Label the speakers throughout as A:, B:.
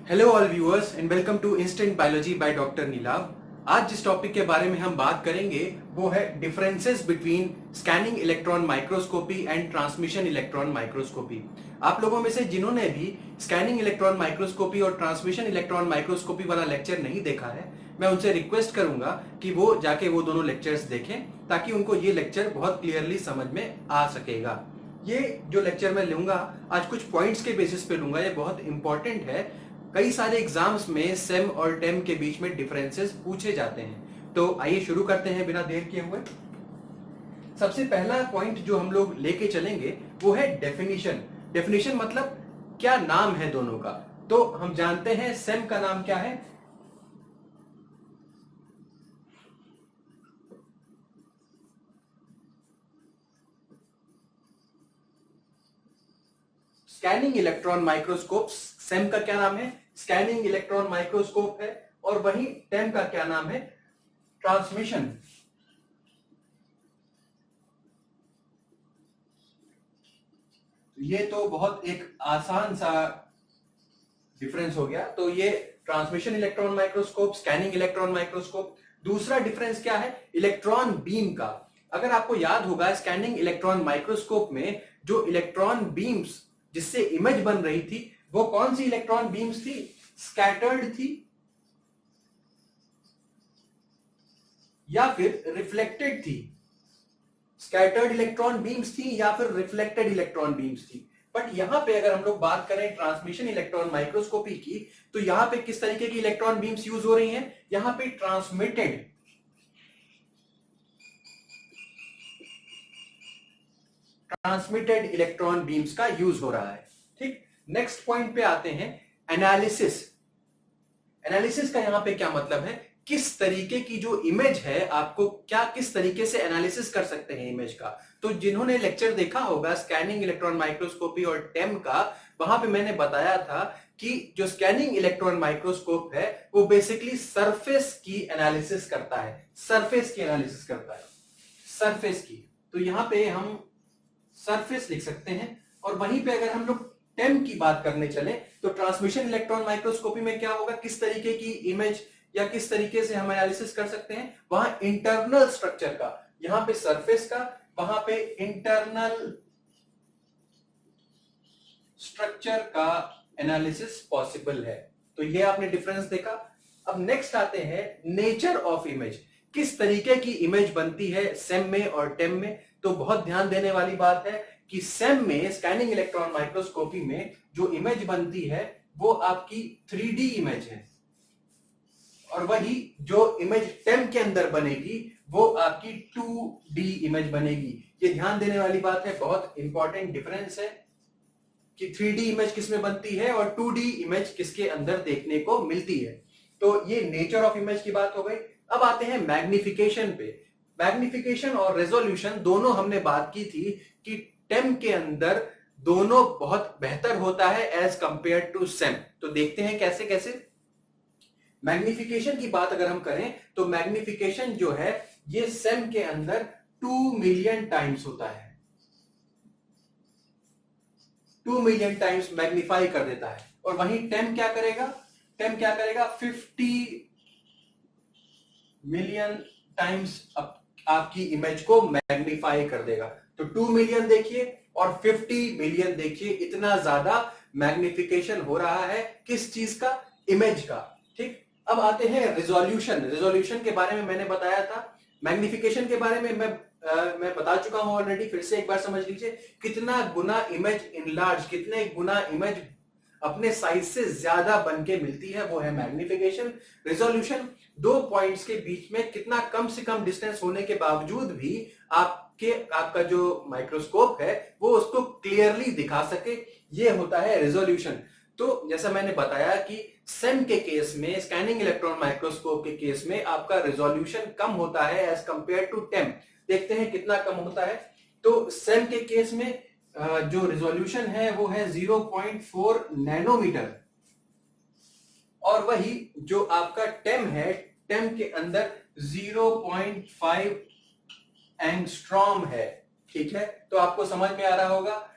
A: Hello all viewers and welcome to instant biology by doctor Nilav. आज जिस topic के बारे में हम बात करेंगे वो है differences between scanning electron microscopy and transmission electron microscopy. आप लोगों में से जिन्होंने भी स्कैनिंग इलेक्ट्रॉन माइक्रोस्कोपी और ट्रांसमिशन इलेक्ट्रॉन माइक्रोस्कोपी वाला लेक्चर नहीं देखा है, मैं उनसे रिक्वेस्ट करूंगा कि वो जाके वो दोनों लेक्चर्स देखें ताकि उनको ये लेक्चर बहुत क्लियरली समझ में आ सकेगा। ये जो लेक्चर मैं लूंगा आज कुछ पॉइंट्स के बेसिस पे लूंगा, ये बहुत इंपॉर्टेंट है। कई सारे एग्जाम्स में सेम और टेम के बीच में डिफरेंसेस पूछे जाते हैं। तो आइए शुरू करते हैं बिना देर किए हुए। सबसे पहला पॉइंट जो हम लोग लेके चलेंगे वो है डेफिनेशन। डेफिनेशन मतलब क्या नाम है दोनों का। तो हम जानते हैं सेम का नाम क्या है, स्कैनिंग इलेक्ट्रॉन माइक्रोस्कोप। सेम का क्या नाम है, स्कैनिंग इलेक्ट्रॉन माइक्रोस्कोप है। और वहीं टेम का क्या नाम है, ट्रांसमिशन। ये तो बहुत एक आसान सा डिफरेंस हो गया। तो ये transmission electron microscope, scanning electron microscope. दूसरा डिफरेंस क्या है, इलेक्ट्रॉन बीम का। अगर आपको याद होगा स्कैनिंग इलेक्ट्रॉन माइक्रोस्कोप में जो इलेक्ट्रॉन बीम्स जिससे इमेज बन रही थी वो कौन सी इलेक्ट्रॉन बीम्स थी, स्कैटर्ड थी या फिर रिफ्लेक्टेड थी। स्कैटर्ड इलेक्ट्रॉन बीम्स थी या फिर रिफ्लेक्टेड इलेक्ट्रॉन बीम्स थी। बट यहां पे अगर हम लोग बात करें ट्रांसमिशन इलेक्ट्रॉन माइक्रोस्कोपी की, तो यहां पे किस तरीके की इलेक्ट्रॉन बीम्स यूज हो रही हैं, यहां पे ट्रांसमिटेड इलेक्ट्रॉन बीम्स का यूज हो रहा है। ठीक, नेक्स्ट पॉइंट पे आते हैं, एनालिसिस। एनालिसिस का यहां पे क्या मतलब है, किस तरीके की जो इमेज है आपको क्या किस तरीके से एनालिसिस कर सकते हैं इमेज का। तो जिन्होंने लेक्चर देखा होगा स्कैनिंग इलेक्ट्रॉन माइक्रोस्कोपी और टेम का, वहां पे मैंने बताया था कि जो स्कैनिंग इलेक्ट्रॉन माइक्रोस्कोप है वो बेसिकली सरफेस की एनालिसिस करता है। सरफेस की एनालिसिस करता है, सरफेस की। तो यहां पे हम सरफेस लिख सकते हैं। और वहीं पे अगर हम लोग टेम की बात करने चले तो ट्रांसमिशन इलेक्ट्रॉन माइक्रोस्कोपी में क्या होगा, किस तरीके की इमेज या किस तरीके से हम एनालिसिस कर सकते हैं, वहां इंटरनल स्ट्रक्चर का, यहां पे सरफेस का, वहां पे इंटरनल स्ट्रक्चर का एनालिसिस पॉसिबल है। तो ये आपने डिफरेंस देखा। अब नेक्स्ट आते हैं नेचर ऑफ इमेज, किस तरीके की इमेज बनती है सेम में और टेम में। तो बहुत ध्यान देने वाली बात है कि सेम में स्कैनिंग इलेक्ट्रॉन माइक्रोस्कोपी में जो इमेज बनती है वो आपकी 3D इमेज है, और वही जो इमेज टेम के अंदर बनेगी वो आपकी 2D इमेज बनेगी। ये ध्यान देने वाली बात है, बहुत इंपॉर्टेंट डिफरेंस है कि 3D इमेज किसमें बनती है और 2D इमेज किसके अंदर देखने को मिलती है। तो ये नेचर ऑफ इमेज की बात हो गई। अब आते हैं मैग्निफिकेशन पे। मैग्निफिकेशन और रेजोल्यूशन दोनों हमने बात की थी कि टेम के अंदर दोनों बहुत बेहतर होता है एज कंपेयर टू सेम। तो देखते हैं कैसे कैसे। मैग्निफिकेशन की बात अगर हम करें तो मैग्निफिकेशन जो है ये सेम के अंदर 2 मिलियन टाइम्स होता है, 2 मिलियन टाइम्स मैग्नीफाई कर देता है। और वहीं टेम क्या करेगा, टेम क्या करेगा, 50 मिलियन टाइम्स आपकी इमेज को मैग्नीफाई कर देगा। तो 2 मिलियन देखिए और 50 मिलियन देखिए, इतना ज्यादा मैग्निफिकेशन हो रहा है किस चीज का, इमेज का। ठीक, अब आते हैं रिजोल्यूशन। रिजोल्यूशन के बारे में मैंने बताया था, मैग्निफिकेशन के बारे में मैं बता चुका हूं ऑलरेडी। फिर से एक बार समझ लीजिए, कितना गुना इमेज इनलार्ज, कितने गुना इमेज अपने साइज से ज्यादा बन के मिलती है, वो है मैग्निफिकेशन। रिजोल्यूशन दो पॉइंट्स के बीच में कितना कम से कम डिस्टेंस होने के बावजूद भी आपका जो माइक्रोस्कोप है वो उसको क्लियरली दिखा सके, ये होता है रिजोल्यूशन। तो जैसा मैंने बताया कि सेम के केस में, स्कैनिंग इलेक्ट्रॉन माइक्रोस्कोप के केस में आपका रिजोल्यूशन कम होता है एज कंपेयर टू टेम। देखते हैं कितना कम होता है। तो सेम के केस में जो रिजोल्यूशन है वो है 0.4 नैनोमीटर, और वही जो आपका टेम है, टेम के अंदर 0.5 एंगस्ट्रॉम है। ठीक है, तो आपको समझ में आ रहा होगा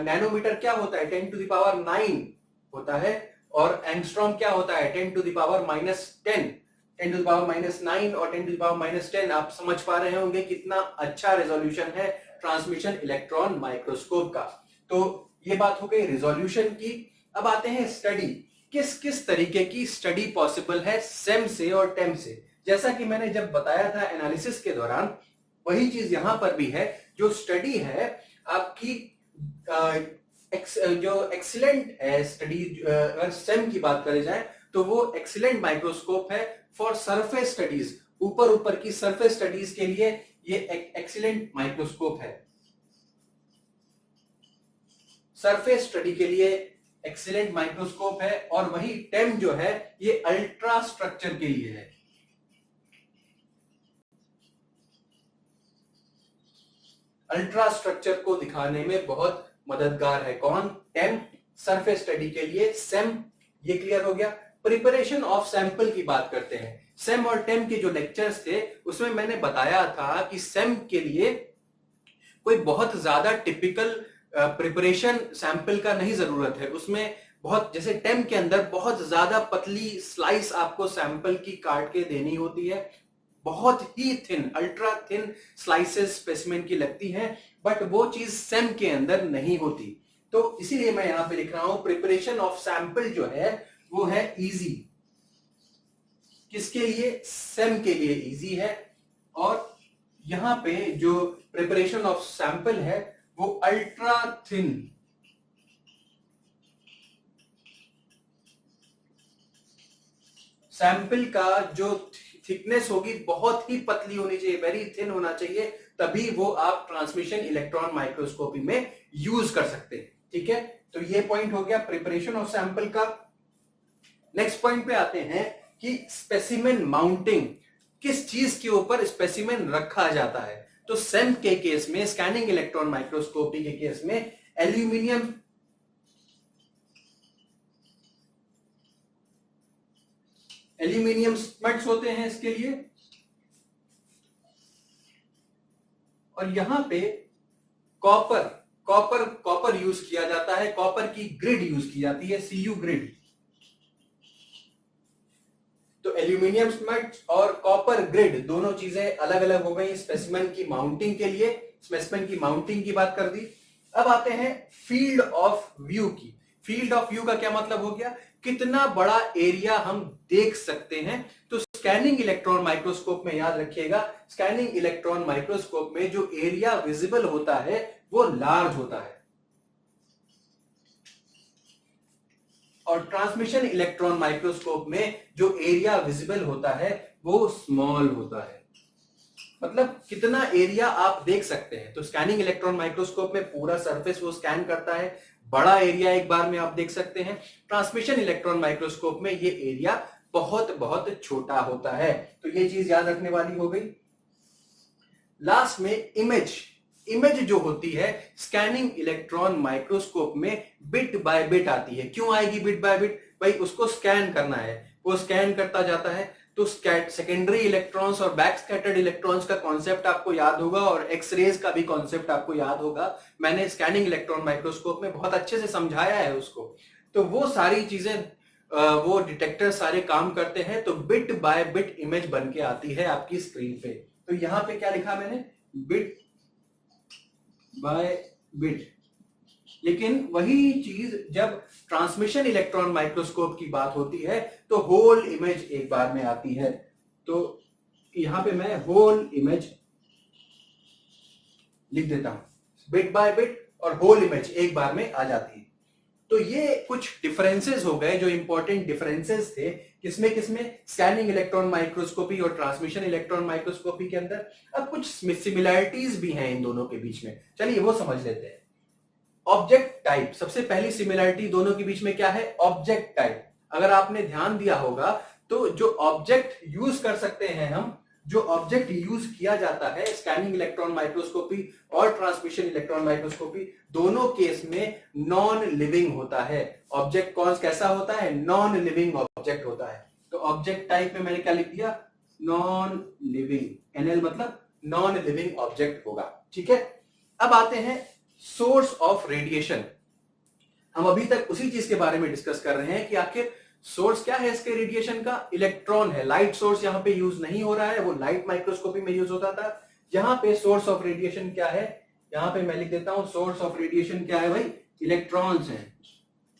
A: नैनोमीटर क्या होता है, 10 टू द पावर 9 होता है, और एंगस्ट्रॉम क्या होता है 10 to the power -10, 10 to the power -9 और 10 टू द पावर -10। आप समझ पा रहे होंगे कितना अच्छा रेजोल्यूशन है ट्रांसमिशन इलेक्ट्रॉन माइक्रोस्कोप का। तो ये बात हो गई रिजोल्यूशन की। अब आते हैं स्टडी, किस किस तरीके की स्टडी पॉसिबल है सेम से और टेम से। जैसा कि मैंने जब बताया था एनालिसिस के दौरान, वही चीज यहां पर भी है। जो स्टडी है आपकी जो एक्सीलेंट है स्टडी, अगर सेम की बात करी जाए तो वो एक्सीलेंट माइक्रोस्कोप है फॉर सरफेस स्टडीज, ऊपर ऊपर की सरफेस स्टडीज के लिए ये एक्सीलेंट माइक्रोस्कोप है। सरफेस स्टडी के लिए एक्सीलेंट माइक्रोस्कोप है। और वही टेम जो है ये अल्ट्रा स्ट्रक्चर के लिए है। अल्ट्रा स्ट्रक्चर को दिखाने में बहुत मददगार है। कौन? टेम। सरफेस स्टडी के लिए सेम। ये क्लियर हो गया। प्रिपरेशन ऑफ सैंपल की बात करते हैं। सेम और टेम के जो लेक्चर्स थे उसमें मैंने बताया था कि सेम के लिए कोई बहुत ज्यादा टिपिकल प्रिपरेशन सैंपल का नहीं जरूरत है। उसमें बहुत, जैसे टेम के अंदर बहुत ज्यादा पतली स्लाइस आपको सैंपल की काट के देनी होती है, बहुत ही thin, ultra thin slices specimen की लगती हैं, बट वो चीज सेम के अंदर नहीं होती। तो इसीलिए मैं यहां पे लिख रहा हूं प्रिपरेशन ऑफ सैंपल जो है वो है इजी। किसके लिए? सेम के लिए इजी है। और यहां पे जो प्रिपरेशन ऑफ सैंपल है वो अल्ट्रा थिन, सैंपल का जो थिकनेस होगी बहुत ही पतली होनी चाहिए, वेरी थिन होना चाहिए, तभी वो आप ट्रांसमिशन इलेक्ट्रॉन माइक्रोस्कोपी में यूज कर सकते हैं। ठीक है, तो ये पॉइंट हो गया प्रिपरेशन ऑफ सैंपल का। नेक्स्ट पॉइंट पे आते हैं कि स्पेसिमेन माउंटिंग, किस चीज के ऊपर स्पेसिमेन रखा जाता है। तो सेम के केस में, स्कैनिंग इलेक्ट्रॉन माइक्रोस्कोपी के केस में एल्यूमिनियम स्टड्स होते हैं इसके लिए। और यहां पे कॉपर यूज किया जाता है, कॉपर की ग्रिड यूज की जाती है, सीयू ग्रिड। तो एल्यूमिनियम स्टड्स और कॉपर ग्रिड दोनों चीजें अलग अलग हो गई स्पेसिमेन की माउंटिंग के लिए। स्पेसिमेन की माउंटिंग की बात कर दी। अब आते हैं फील्ड ऑफ व्यू की। फील्ड ऑफ व्यू का क्या मतलब हो गया? कितना बड़ा एरिया हम देख सकते हैं। तो स्कैनिंग इलेक्ट्रॉन माइक्रोस्कोप में याद रखिएगा, स्कैनिंग इलेक्ट्रॉन माइक्रोस्कोप में जो एरिया विजिबल होता है वो लार्ज होता है, और ट्रांसमिशन इलेक्ट्रॉन माइक्रोस्कोप में जो एरिया विजिबल होता है वो स्मॉल होता है। मतलब कितना एरिया आप देख सकते हैं। तो स्कैनिंग इलेक्ट्रॉन माइक्रोस्कोप में पूरा सरफेस वो स्कैन करता है, बड़ा एरिया एक बार में आप देख सकते हैं। ट्रांसमिशन इलेक्ट्रॉन माइक्रोस्कोप में ये एरिया बहुत बहुत छोटा होता है। तो ये चीज याद रखने वाली हो गई। लास्ट में इमेज जो होती है स्कैनिंग इलेक्ट्रॉन माइक्रोस्कोप में बिट बाय बिट आती है। क्यों आएगी बिट बाय बिट? भाई उसको स्कैन करना है, वो स्कैन करता जाता है। तो सेकेंडरी इलेक्ट्रॉन्स और बैक स्कैटर्ड इलेक्ट्रॉन्स का कॉन्सेप्ट आपको याद होगा, और एक्सरेज का भी कॉन्सेप्ट आपको याद होगा। मैंने स्कैनिंग इलेक्ट्रॉन माइक्रोस्कोप में बहुत अच्छे से समझाया है उसको। तो वो सारी चीजें, वो डिटेक्टर सारे काम करते हैं, तो बिट बाय बिट इमेज बन के आती है आपकी स्क्रीन पे। तो यहां पे क्या लिखा मैंने? Bit by bit. लेकिन वही चीज जब ट्रांसमिशन इलेक्ट्रॉन माइक्रोस्कोप की बात होती है तो होल इमेज एक बार में आती है। तो यहां पे मैं होल इमेज लिख देता हूं, बिट बाय बिट और होल इमेज एक बार में आ जाती है। तो ये कुछ डिफरेंसेस हो गए जो इंपॉर्टेंट डिफरेंसेस थे किसमें स्कैनिंग इलेक्ट्रॉन माइक्रोस्कोपी और ट्रांसमिशन इलेक्ट्रॉन माइक्रोस्कोपी के अंदर। अब कुछ सिमिलैरिटीज भी हैं इन दोनों के बीच में, चलिए वो समझ लेते हैं। ऑब्जेक्ट टाइप, सबसे पहली सिमिलैरिटी दोनों के बीच में क्या है? Object type. अगर आपने ध्यान दिया होगा तो जो ऑब्जेक्ट यूज कर सकते हैं हम, जो ऑब्जेक्ट यूज किया जाता है स्कैनिंग इलेक्ट्रॉन माइक्रोस्कोपी और ट्रांसमिशन इलेक्ट्रॉन माइक्रोस्कोपी, दोनों केस में नॉन लिविंग होता है। ऑब्जेक्ट कौन कैसा होता है? नॉन लिविंग ऑब्जेक्ट होता है। तो ऑब्जेक्ट टाइप में मैंने क्या लिख दिया? Non living. एनएल मतलब नॉन लिविंग ऑब्जेक्ट होगा। ठीक है, अब आते हैं सोर्स ऑफ रेडिएशन। हम अभी तक उसी चीज के बारे में डिस्कस कर रहे हैं कि आखिर सोर्स क्या है इसके रेडिएशन का, इलेक्ट्रॉन है। लाइट सोर्स यहां पे यूज नहीं हो रहा है, वो लाइट माइक्रोस्कोपी में यूज होता था। यहां पे सोर्स ऑफ रेडिएशन क्या है, यहां पे मैं लिख देता हूं सोर्स ऑफ रेडिएशन क्या है भाई, इलेक्ट्रॉन्स हैं,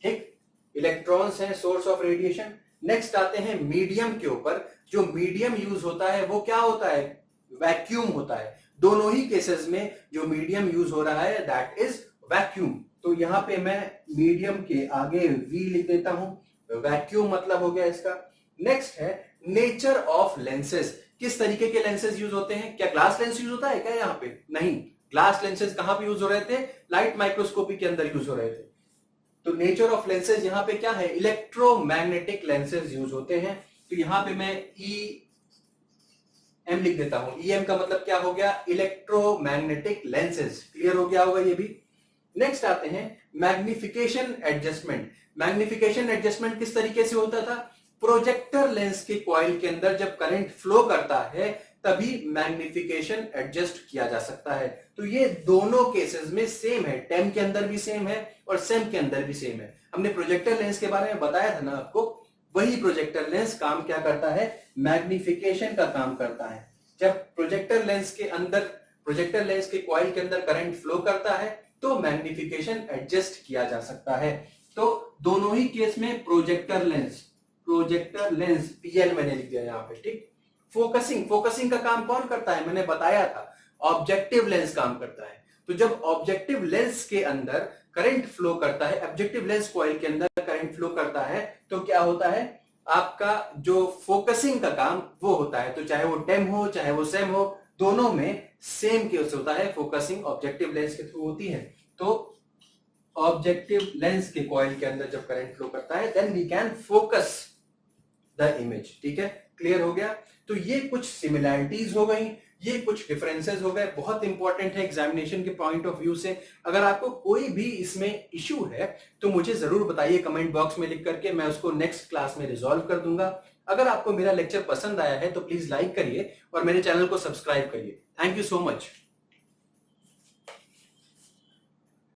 A: ठीक, इलेक्ट्रॉन्स हैं सोर्स ऑफ रेडिएशन। नेक्स्ट आते हैं मीडियम के ऊपर। जो मीडियम यूज होता है वो क्या होता है, वैक्यूम होता है। दोनों ही केसेस में जो मीडियम यूज हो रहा है दैट इज वैक्यूम। तो यहां पे मैं मीडियम के आगे वी लिख देता हूं, वैक्यूम मतलब हो गया इसका। नेक्स्ट है नेचर ऑफ लेंसेज। किस तरीके के लेंसेज यूज होते हैं, क्या ग्लास लेंस यूज होता है क्या यहाँ पे, नहीं। ग्लास लेंसेज कहां पे यूज हो रहे थे, लाइट माइक्रोस्कोपी के अंदर यूज हो रहे थे। तो नेचर ऑफ लेंसेज यहां पे क्या है, इलेक्ट्रोमैग्नेटिक लेंसेज यूज होते हैं। तो यहां पे मैं ई एम लिख देता हूं। ई एम का मतलब क्या हो गया, इलेक्ट्रोमैग्नेटिक लेंसेज। क्लियर हो गया होगा ये भी। नेक्स्ट आते हैं मैग्निफिकेशन एडजस्टमेंट। मैग्निफिकेशन एडजस्टमेंट किस तरीके से होता था, प्रोजेक्टर लेंस के कॉइल के अंदर जब करंट फ्लो करता है तभी मैग्निफिकेशन एडजस्ट किया जा सकता है। तो ये दोनों केसेस में सेम है, टेम के अंदर भी सेम है और सेम के अंदर भी सेम है। हमने प्रोजेक्टर लेंस के बारे में बताया था ना आपको, वही प्रोजेक्टर लेंस काम क्या करता है, मैग्निफिकेशन का काम करता है। जब प्रोजेक्टर लेंस के अंदर, प्रोजेक्टर लेंस के कॉइल के अंदर करंट फ्लो करता है तो मैग्निफिकेशन एडजस्ट किया जा सकता है। तो दोनों ही केस में प्रोजेक्टर लेंस पीएल मैंने लिख दिया यहाँ पे, ठीक। फोकसिंग का काम कौन करता है, मैंने बताया था, ऑब्जेक्टिव लेंस काम करता है। तो जब ऑब्जेक्टिव लेंस के अंदर करंट फ्लो करता है, ऑब्जेक्टिव लेंस कॉइल के अंदर करंट फ्लो करता है, तो क्या होता है, आपका जो फोकसिंग का काम वो होता है। तो चाहे वो टेम हो चाहे वो सेम हो, दोनों में सेम केस होता है, फोकसिंग ऑब्जेक्टिव लेंस के थ्रू होती है। तो ऑब्जेक्टिव लेंस के कॉइल के अंदर जब करंट फ्लो करता है then we can focus the image, ठीक है। क्लियर हो गया। तो ये कुछ सिमिलैरिटीज हो गई, ये कुछ डिफरेंसेस हो गए, बहुत इंपॉर्टेंट है एग्जामिनेशन के पॉइंट ऑफ व्यू से। अगर आपको कोई भी इसमें इश्यू है तो मुझे जरूर बताइए कमेंट बॉक्स में लिख करके, मैं उसको नेक्स्ट क्लास में रिजॉल्व कर दूंगा। अगर आपको मेरा लेक्चर पसंद आया है तो प्लीज लाइक करिए और मेरे चैनल को सब्सक्राइब करिए। Thank you so much.